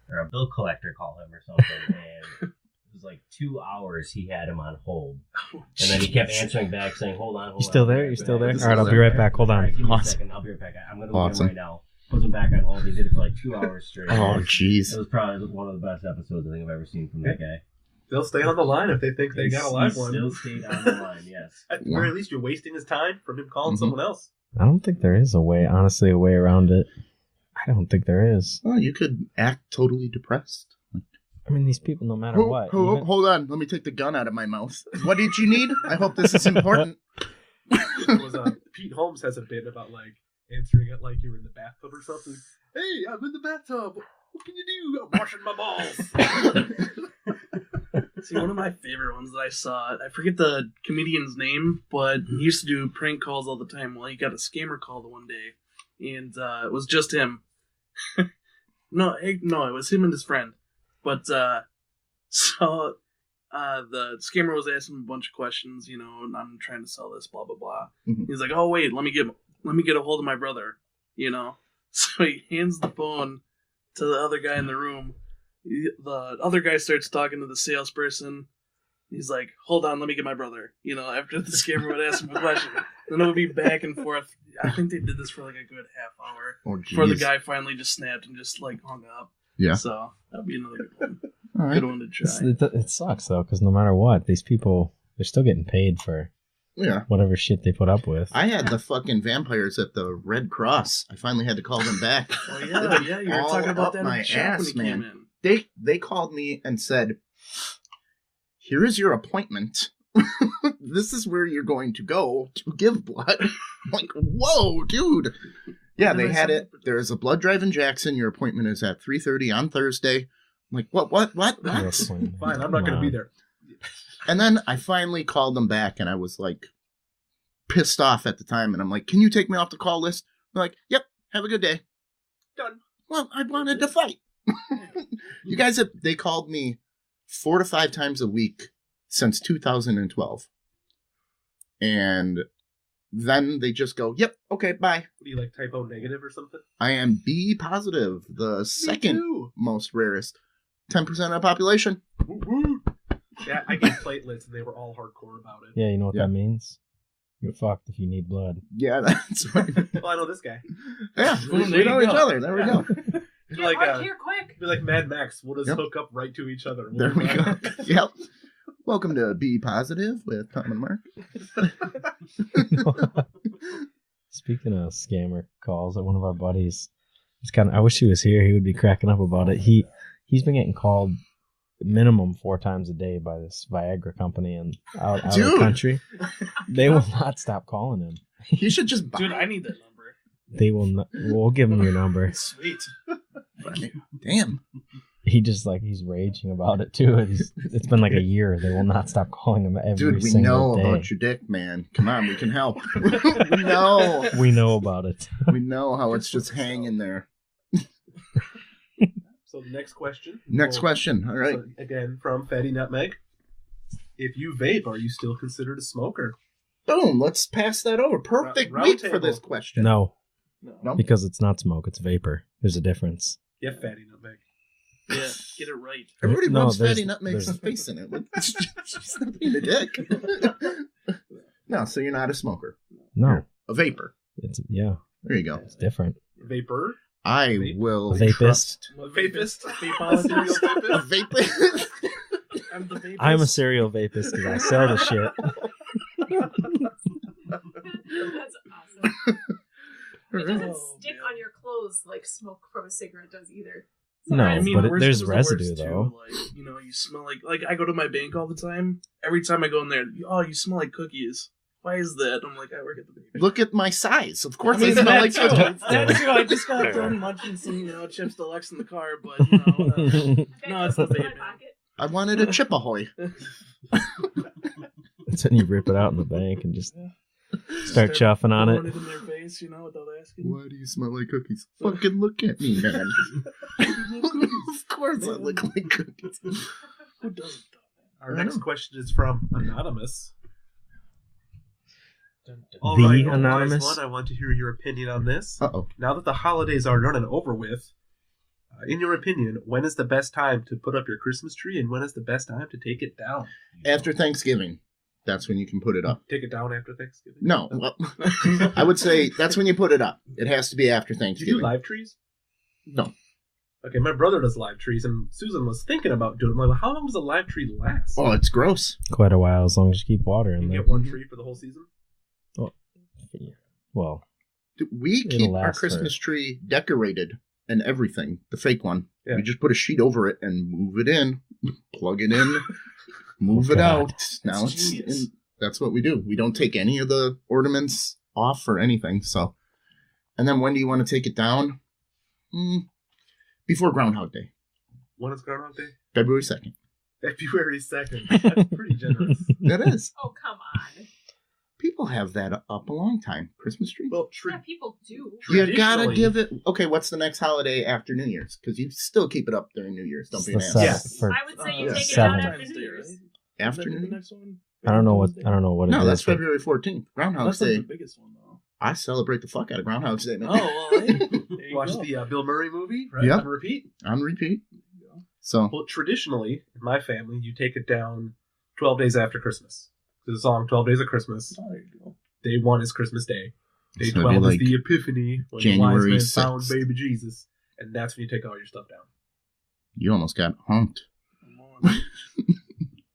or a bill collector call him or something. And it was like 2 hours he had him on hold. And then he kept answering back saying, hold on. You still there? All right, I'll be right back. Hold on. Right, give me a second. I'll be right back. I'm going to look at him right now. Puts him back on hold. He did it for like 2 hours straight. Oh, jeez. It was probably one of the best episodes I think I've ever seen from that guy. They'll stay on the line if they think they got a live one. Still stayed on the line, yes. At the very least, you're wasting his time from him calling someone else. I don't think there is a way around it. I don't think there is. Well, you could act totally depressed. I mean, these people, no matter what. Hold on. Let me take the gun out of my mouth. What did you need? I hope this is important. Pete Holmes has a bit about, like, answering it like you're in the bathtub or something. Hey, I'm in the bathtub. What can you do? I'm washing my balls. See, one of my favorite ones that I saw, I forget the comedian's name, but he used to do prank calls all the time. Well, he got a scammer call the one day, and it was just him. No, it was him and his friend. But, the scammer was asking him a bunch of questions, and I'm trying to sell this, blah, blah, blah. Mm-hmm. He's like, oh, wait, let me get a hold of my brother, So he hands the phone to the other guy in the room. The other guy starts talking to the salesperson. He's like, hold on, let me get my brother. After the scammer would ask him a question. Then it would be back and forth. I think they did this for like a good half hour. Before the guy finally just snapped and just like hung up. Yeah. So that'd be another good one. All right. Good one to try. It sucks though, because no matter what, these people, they're still getting paid for Yeah. whatever shit they put up with. I had the fucking vampires at the Red Cross. I finally had to call them back. Oh yeah, you were All talking about up that in my the shop when ass, he came man. in. They called me and said, "Here is your appointment. This is where you're going to go to give blood." I'm like, whoa, dude. Yeah, they had it. There is a blood drive in Jackson. Your appointment is at 3:30 on Thursday. I'm like, what? Fine, I'm not going to be there. And then I finally called them back, and I was like pissed off at the time. And I'm like, "Can you take me off the call list?" They're like, "Yep, have a good day." Done. Well, I wanted to fight. You guys they called me 4 to 5 times a week since 2012. And then they just go, "Yep, okay, bye." What do you like, typo negative or something? I am B positive, the second most rarest. 10% of the population. Woo-woo. Yeah, I gave platelets and they were all hardcore about it. Yeah, you know what Yeah. that means? You're fucked if you need blood. Yeah, that's right. Well, I know this guy. Yeah, Boom, there we know you each go. other. There we go. Be Get like, right here, quick. be like Mad Max. We'll just Yep. hook up right to each other. There we go. Yep. Welcome to B positive with Tom and Mark. Speaking of scammer calls, one of our buddies, it's kind of. I wish he was here. He would be cracking up about it. He's been getting called minimum 4 times a day by this Viagra company and out of the Dude. country. They will not stop calling him. He should just buy. Dude, I need that number. They will not. We'll give him your number. Sweet. Damn. He just he's raging about it too. It's been like a year. They will not stop calling him every Dude, we single know day. about your dick, man. Come on, we can help. We know. We know about it. We know how it's just hanging there. So the next question. Next question. All right. So, again, from Fatty Nutmeg. If you vape, are you still considered a smoker? Boom. Let's pass that over. Perfect Round weight table. for this question. No, No? because it's not smoke. It's vapor. There's a difference. Yeah, Fatty Nutmeg. Yeah, get it right. Everybody No, rubs there's- Fatty Nutmeg's there's- face in it. She's not being a dick. No, so you're not a smoker. No, A vapor. it's There you go. it's different. Vapor? I Vape? will A vapist? trust Vapist? Vapologist. a vapor. I'm the vapist. I'm a serial vapist because I sell the shit. That's awesome. It doesn't Oh, stick man. on your clothes like smoke from a cigarette does either. No, I mean, but worse there's is the residue worst, though. Too. Like, you know, you smell like I go to my bank all the time. Every time I go in there, oh, you smell like cookies. Why is that? I'm like, I work at the bank. Look at my size. Of course, I mean, I smell like that too. cookies. That too. I just got done munching some, Chips Deluxe in the car, but no, it's the That goes in my vape. pocket. I wanted a Chip Ahoy. That's when you rip it out in the bank and just start chuffing on throwing it. in their face, without asking. Why do you smell like cookies? Fucking look at me, man. Of course I look like cookies. Who doesn't? Our I next know. question is from Anonymous. All The right, Anonymous? wise one, I want to hear your opinion on this. Uh-oh. Now that the holidays are done and over with, in your opinion, when is the best time to put up your Christmas tree and when is the best time to take it down? After Thanksgiving, that's when you can put it up. Take it down after Thanksgiving? No, well, I would say that's when you put it up. It has to be after Do you do Thanksgiving. live trees? No. Okay, my brother does live trees, and Susan was thinking about doing it. I'm like, how long does a live tree last? Oh, it's gross. Quite a while, as long as you keep water you in can there. get one tree for the whole season? Well, We It'll keep our last Christmas tree decorated and everything, the fake one. Yeah. We just put a sheet over it and move it in, plug it in, move Oh, it God. out. Now That's it's genius. in, that's what we do. We don't take any of the ornaments off or anything. So, and then when do you want to take it down? Before Groundhog Day, When is Groundhog Day? February 2nd. February 2nd. That's pretty generous. That is. Oh, come on. People have that up a long time. Christmas tree. Well, Yeah, people do. You gotta traditionally- give it. Okay, what's the next holiday after New Year's? Because you still keep it up during New Year's. Don't it's be the an ass. seventh Yes. for- I would say you Yeah. take it down Seven. after New Year's. After New the Year's? next one. I don't know what it No, is. that's but February 14th. Groundhog's That's Day. the biggest one though. I celebrate the fuck out of Groundhog's Day, man. Oh well, hey, there you Watch go. the Bill Murray movie, right? Yep. On repeat. On repeat. There you go. So, Well, traditionally, in my family, you take it down 12 days after Christmas. There's a song, 12 Days of Christmas. Oh, there you go. Day 1 is Christmas Day. Day So it'd be 12 like is the Epiphany, when January the wise man found 6th. baby Jesus. And that's when you take all your stuff down. you almost got honked. Come on.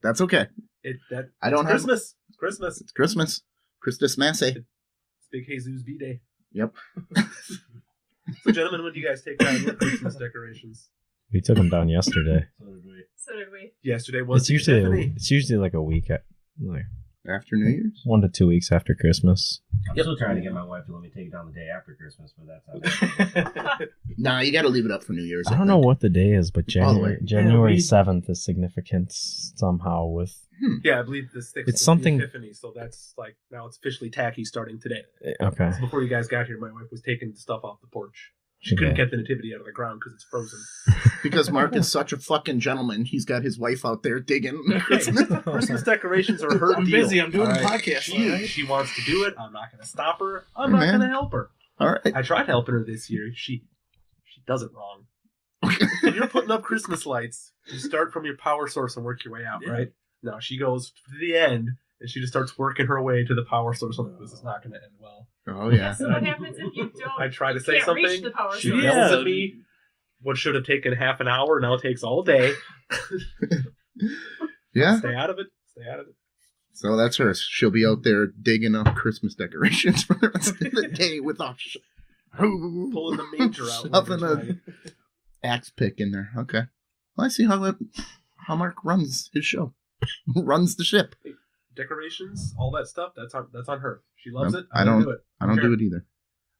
That's okay. It's I don't have- Christmas. It's Christmas. It's Christmas. Christus Masse. It's Big Jesus V-Day. Yep. So, gentlemen, when do you guys take down your Christmas decorations? We took them down yesterday. So did we. Yesterday was It's usually Epiphany. like a week, like After New Year's? 1 to 2 weeks after Christmas. I'm still trying to get my wife to let me take it down the day after Christmas, but that's not it. Nah, you got to leave it up for New Year's. I don't know what the day is, but All the way. January Yeah, 7th is significant somehow with... Yeah, I believe the 6th It's is something- the Epiphany, so that's like, now it's officially tacky starting today. Okay. So before you guys got here, my wife was taking the stuff off the porch. She couldn't Okay. get the nativity out of the ground because it's frozen. Because Mark is such a fucking gentleman. He's got his wife out there digging. Christmas decorations are her I'm deal. busy. I'm doing All a podcast. She wants to do it. I'm not going to stop her. I'm Hey, not man. going to help her. All right. I tried helping her this year. She does it wrong. When you're putting up Christmas lights, you start from your power source and work your way out, Yeah. right? No, she goes to the end and she just starts working her way to the power source. I'm like, this is not going to end well. Oh, yeah. So what happens if you don't? I try to you say can't reach something. the power She source? yells at me. What should have taken half an hour now takes all day. Yeah. Stay out of it. Stay out of it. So that's her. She'll be out there digging up Christmas decorations for the rest of the day with a Pulling the manger out. Shoving a axe pick in there. Okay. Well, I see how Mark runs his show. Runs the ship. Decorations, all that stuff. That's on her. She loves Nope, it. I don't do it. I don't do it either.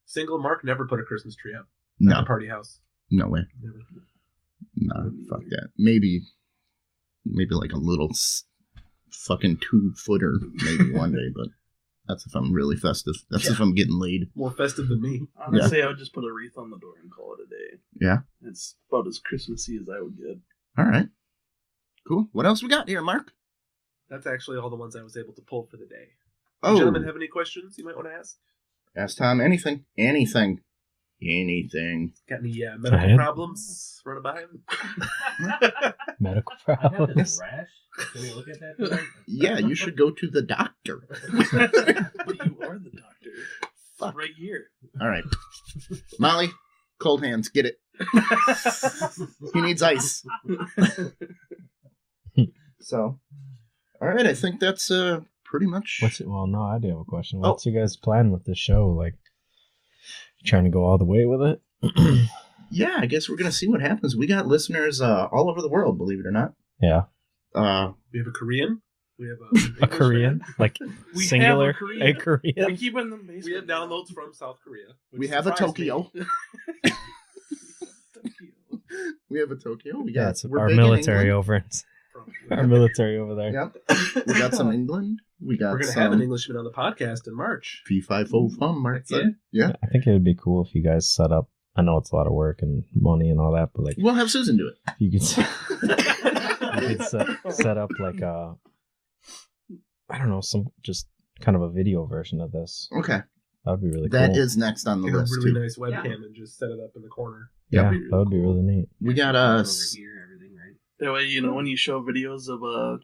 Single Mark never put a Christmas tree up. No. At the party house. No way. Never. No, fuck that. Maybe like a little fucking 2-footer maybe one day, but that's if I'm really festive. That's if I'm getting laid. More festive than me. Honestly, I would just put a wreath on the door and call it a day. Yeah. It's about as Christmassy as I would get. All right. Cool. What else we got here, Mark? That's actually all the ones I was able to pull for the day. Oh. Gentlemen, have any questions you might want to ask? Ask Tom anything. Anything. Got any I medical had- problems running by him? Medical I have problems. this rash. Can we look at that tonight? Yeah, you should go to the doctor. But you are the doctor. Fuck. Right here. All right. Molly, cold hands, get it. He needs ice. So, all right, I think that's pretty much. Well, no, I do have a question. What's your guys' plan with this show? Like, you trying to go all the way with it? Yeah, I guess we're gonna see what happens. We got listeners all over the world, believe it or not. Yeah. We have a Korean. We have A Korean? Like, We singular? have a Korean. A Korean? We keep it in the basement. We have downloads from South Korea. which We have a surprised Tokyo. me. We have a Tokyo. We Yeah, got it's we're our big in military England. over it. From- Our military over there. Yep. We got some England. We got We're going to some have an Englishman on the podcast in March. P50 fun, Mark. Heck yeah. said. Yeah. I think it would be cool if you guys set up. I know it's a lot of work and money and all that, but like, We'll have Susan do it. you could, you could set up like a, I don't know, some just kind of a video version of this. Okay. That would be really That cool. is next on the Get a list, really too. nice webcam and just set it up in the corner. Yeah, That'd that would be really neat. We got Over here, everything, right? That way, you know, when you show videos of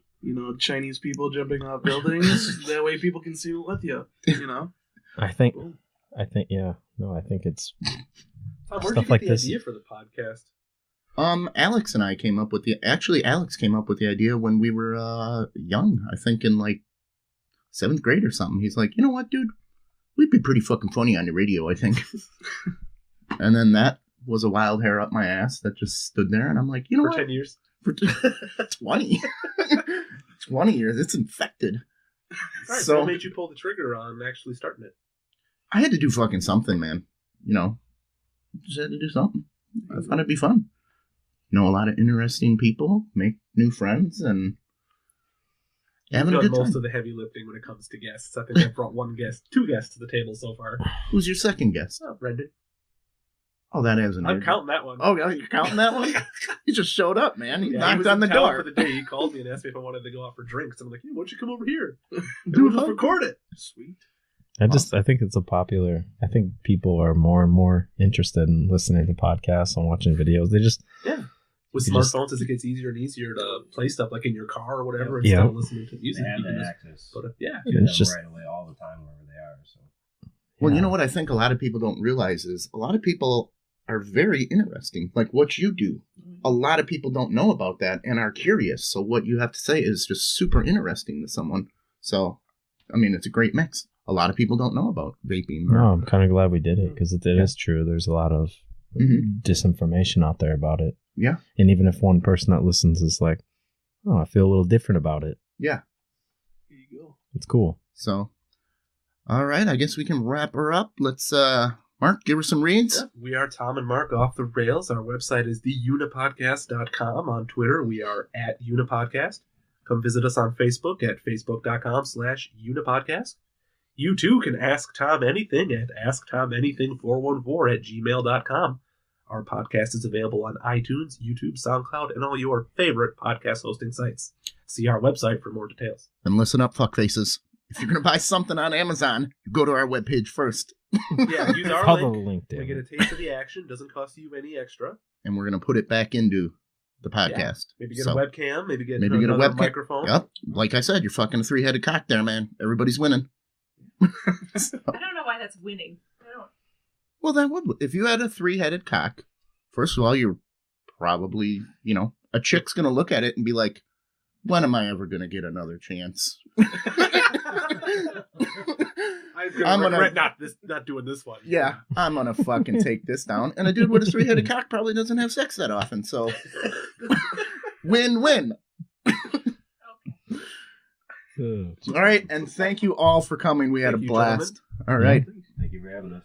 Chinese people jumping off buildings, that way people can see with you. You know. I think, yeah. No, I think it's Tom, where'd Stuff you get like the this. idea for the podcast? Alex and I came up with Alex came up with the idea when we were young. I think in like 7th grade or something. He's like, you know what, dude? We'd be pretty fucking funny on the radio, I think. And then that was a wild hair up my ass that just stood there, and I'm like, you know For what? 10 years? For 20. 20 years. It's infected. All right, so So what made you pull the trigger on actually starting it? I had to do fucking something, man. You know, just had to do something. I thought it'd be fun. Know a lot of interesting people, make new friends, and having a You've good done most time. of the heavy lifting when it comes to guests. I think I've brought two guests to the table so far. Who's your second guest? Oh, Brendan. Oh, that hasn't. I'm counting that one. Oh, yeah, you're counting that one? He just showed up, man. He Yeah, he knocked was on the in town door. for the day. He called me and asked me if I wanted to go out for drinks. I'm like, hey, why don't you come over here? Do We'll just it. record it. Sweet. I think it's I think people are more and more interested in listening to podcasts and watching videos. They just, With You can smartphones, as it gets easier and easier to play stuff like in your car or whatever Yeah. instead of listening to They music. have You can that just access. put it, yeah. You can It's have just- them right away all the time wherever they are. So Well, yeah. you know what I think a lot of people don't realize is a lot of people are very interesting. Like what you do. A lot of people don't know about that and are curious. So what you have to say is just super interesting to someone. So, I mean, it's a great mix. a lot of people don't know about vaping. No, I'm kind of glad we did it because it is true. There's a lot of disinformation out there about it. Yeah. And even if one person that listens is like, oh, I feel a little different about it. Yeah. Here you go. It's cool. So, all right, I guess we can wrap her up. Let's, Mark, give her some reads. Yep. We are Tom and Mark off the rails. Our website is theunipodcast.com. On Twitter, we are at Unipodcast. Come visit us on Facebook at facebook.com/Unipodcast. You too can ask Tom anything at asktomanything414@gmail.com. Our podcast is available on iTunes, YouTube, SoundCloud, and all your favorite podcast hosting sites. See our website for more details. And listen up, fuckfaces. If you're going to buy something on Amazon, you go to our webpage first. Yeah, use our Follow link. the link there. We get a taste of the action. Doesn't cost you any extra. And we're going to put it back into the podcast. Yeah. Maybe get a webcam. Maybe get a webcam. microphone. Yep. Like I said, you're fucking a 3-headed cock there, man. Everybody's winning. I don't know why that's winning. I don't. Well, that would. If you had a 3-headed cock, first of all, you're probably, a chick's going to look at it and be like, when am I ever going to get another chance? I'm gonna regret not doing this one. Yeah, I'm going to fucking take this down. And a dude with a 3-headed cock probably doesn't have sex that often, so win-win. All right, and thank you all for coming. We had a blast. Gentlemen. All right. Thank you for having us.